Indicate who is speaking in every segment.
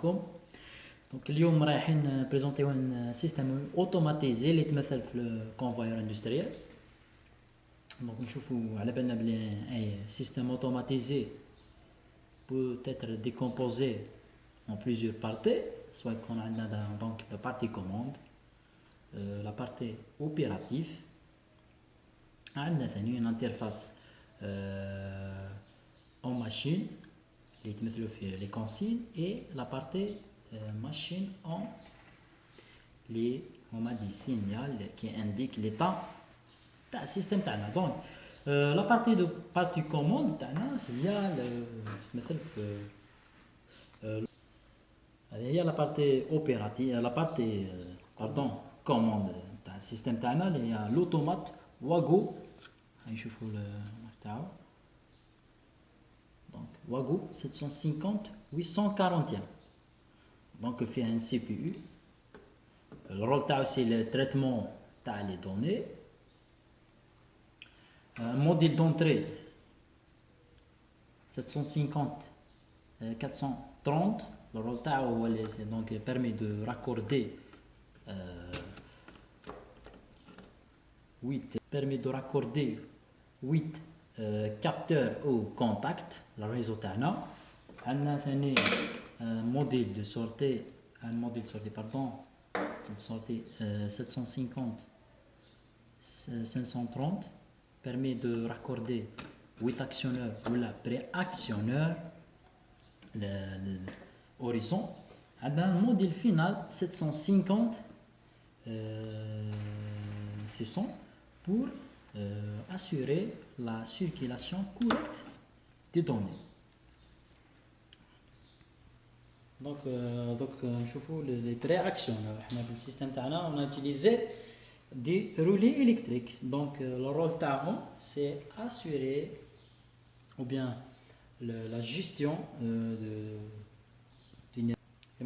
Speaker 1: معكم. دونك اليوم رايحين نبريزونطيو ان سيستم اوتوماتيزي اللي يتمثل في الكونفاير اندستريال. دونك نشوفوا على بالنا بلي اي سيستم اوتوماتيزي peut être décomposé en plusieurs parties, soit qu'on a donc la partie commande, la partie opérative, une interface en machine, les consignes, et la partie machine en les signal qui indique l'état du système. Donc, la partie commande, c'est il y a la partie opérative, la partie commande du système. Il y a l'automate Wago. Donc Wago 750 841. Donc il fait un CPU. Le rôle c'est le traitement des données. Un modèle d'entrée 750 430. Le rôle c'est donc permet de raccorder 8 capteurs au contact le réseau تاعنا. عندنا ثاني modèle de sortie 750 530 permet de raccorder 8 actionneurs ou la pré-actionneur l'horizon. Un modèle final 750 600 pour assurer la circulation correcte des données. Donc les pré-actionneurs. Dans le système on a utilisé des relais électriques. Donc le rôle c'est assurer ou bien la gestion de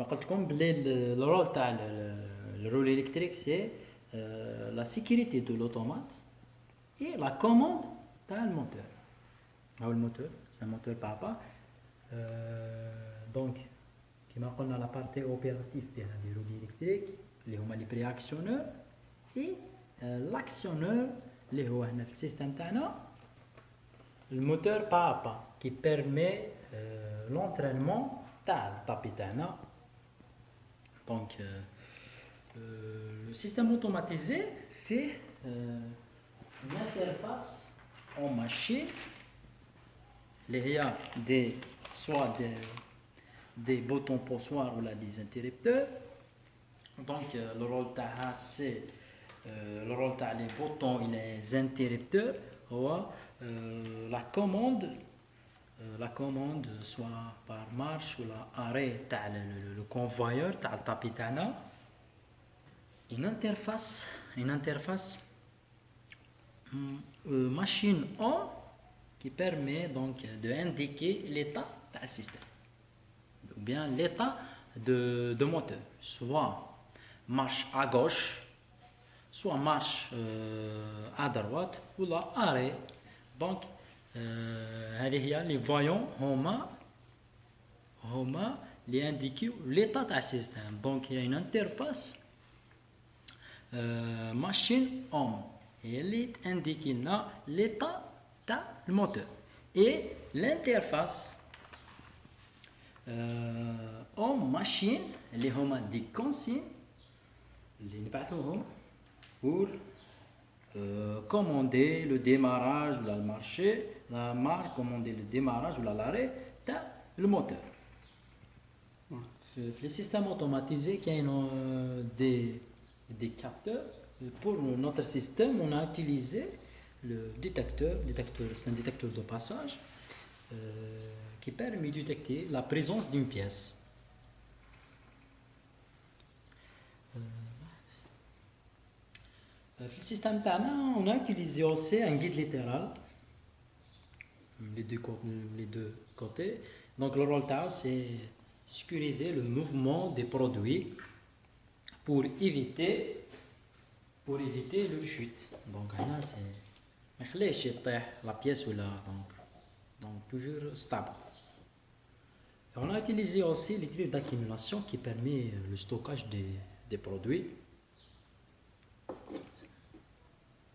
Speaker 1: le rôle le relais électrique c'est la sécurité de l'automate et la commande du moteur. Le moteur, c'est un moteur papa. Donc, on a la partie opérative des relais électriques, les pré-actionneurs et l'actionneur, le système le moteur papa qui permet l'entraînement du tapis. Donc, le système automatisé fait une interface en machine. Il y a soit des boutons poussoirs ou des interrupteurs. Donc le rôle c'est le rôle des boutons et les interrupteurs ou la commande soit par marche ou l'arrêt le convoyeur le tapis. Une interface machine on qui permet donc d'indiquer l'état du système ou bien l'état de moteur, soit marche à gauche, soit marche à droite ou l'arrêt. Donc les voyants les indiquent l'état du système. Donc il y a une interface machine on et elle indique l'état du moteur et l'interface en machine les des consignes pour commander le démarrage ou le marché, commander le démarrage ou l'arrêt du moteur. Le système automatisé qui a des capteurs. Pour notre système, on a utilisé le détecteur, c'est un détecteur de passage qui permet de détecter la présence d'une pièce. Dans le système, on a utilisé aussi un guide littéral, les deux côtés. Donc le rôle c'est sécuriser le mouvement des produits pour éviter le chute. Donc là c'est la pièce ou là donc toujours stable. On a utilisé aussi les tuyaux d'accumulation qui permet le stockage des produits.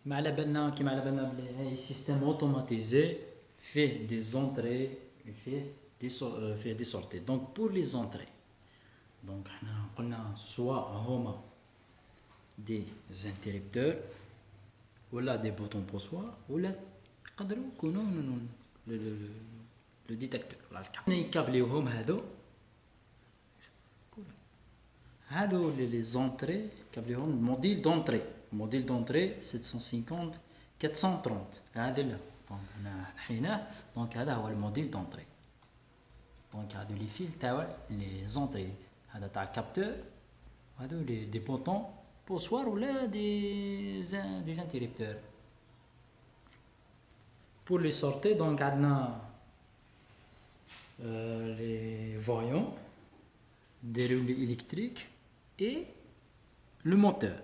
Speaker 1: كما على بالنا بلي système automatisé fait des entrées et fait des sorties. Donc pour les entrées, donc on a soit des interrupteurs ou là des boutons poussoirs ou là le détecteur. يكابليوهم هادو les entrées كابليوهم modèle d'entrée 750 430 هذا لا دونك هذا هو الموديل d'entrée. دونك هادو لي فيل تاع لي زونطري هذا تاع الكابتور هادو دي بوطون بوسوار ولا دي انتريبتور. Pour les sorties, donc on a les voyants, des relais électriques et le moteur.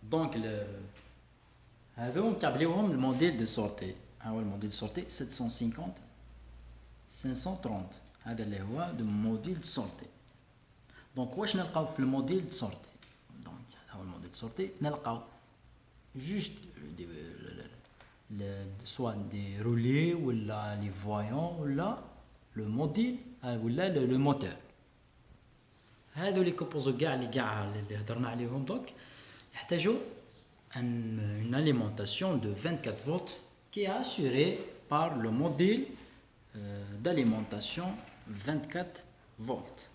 Speaker 1: Donc on câble le modèle de sortie. Le modèle de sortie 750 530. هذا اللي هو le modèle de sortie. Donc واش نلقاو في الموديل de sortie. Donc هذا هو الموديل de sortie. نلقاو juste soit des relais ou les voyants ou le module ou le moteur. هذو les composants اللي هضرنا عليهم دوك يحتاجوا une alimentation de 24 volts qui est assurée par le module d'alimentation 24 volts.